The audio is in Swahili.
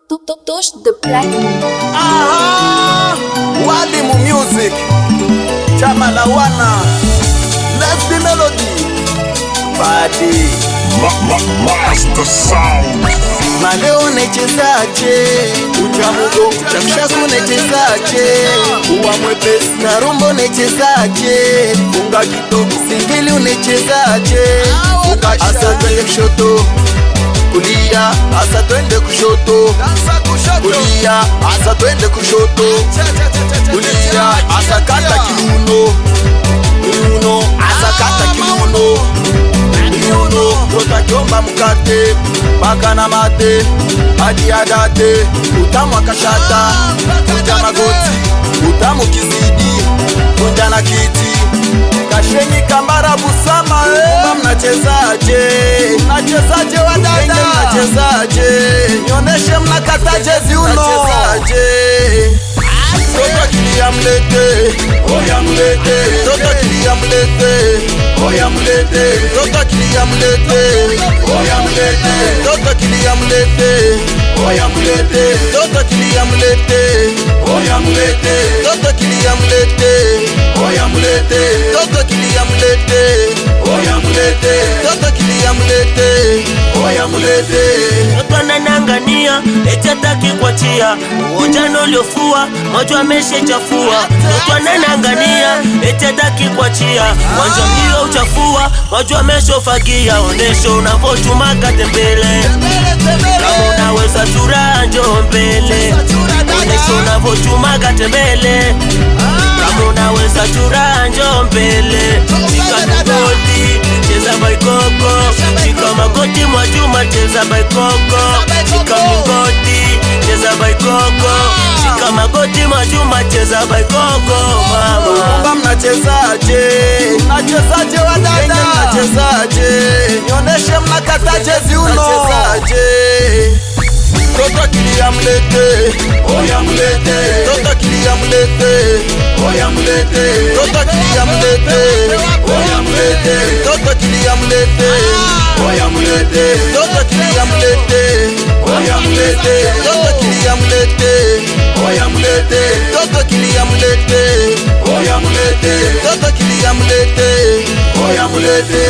Touch the platinum. Aha! Walimu Music, chama la wana, Let's Be Melody, Badi Master Sound. Maleo unechezaje, uchamugo, chakushaku unechezaje, uwa mwepesi na rumbo unechezaje, funga kidogo, singili unechezaje, asa twende kushoto, kulia, asa twende kushoto, kulia, asa twende kushoto, kulia, asa kata kiuno, kiuno, asa kata kiuno, kiuno, utakiomba mkate, paka na mate, hadi adate, utamu akashata, kunja magoti, utamu kizidi, kunja na kiti, kashenyi kambara busama, mnachezaje, mnachezaje wadada, mnachezaje, nioneshe mnakataje viuno, mnachezaje, toto kilia mlete, oya mlete, toto kilia mlete, oya mlete, toto kilia mlete, oya mlete, toto kilia mlete, oya mlete, toto kilia mlete, oya mlete, toto kilia mlete, oya mlete, toto kilia mlete, oya mlete, toto kilia mlete, oya mlete. Toto ananangania eti hataki kuachia ujana uliofua macho ameshachafua. Toto ananangania eti hataki kuachia wanja mbio uchafua macho ameshofagia. Onesho unavotuma katembele kama unaweza chura njoo mbele. Onesho unavotuma katembele kama unaweza chura njoo mbele. Shika magoti cheza baikoko, shika magoti Mwajuma cheza baikoko, shika mingoti cheza baikoko, shika magoti Mwajuma cheza baikoko. Mama mnachezaje, mnachezaje wadada, mnachezaje, nioneshe mnakataje viuno, mnachezaje. Toto kilia mlete, oya mlete, toto kilia mlete, oya mlete, toto kilia mlete, oya mlete, toto kilia mlete, oya mlete, toto kilia mlete, oya mlete, toto kilia mlete, oya mlete, toto kilia mlete, oya mlete, toto kilia mlete, oya mlete.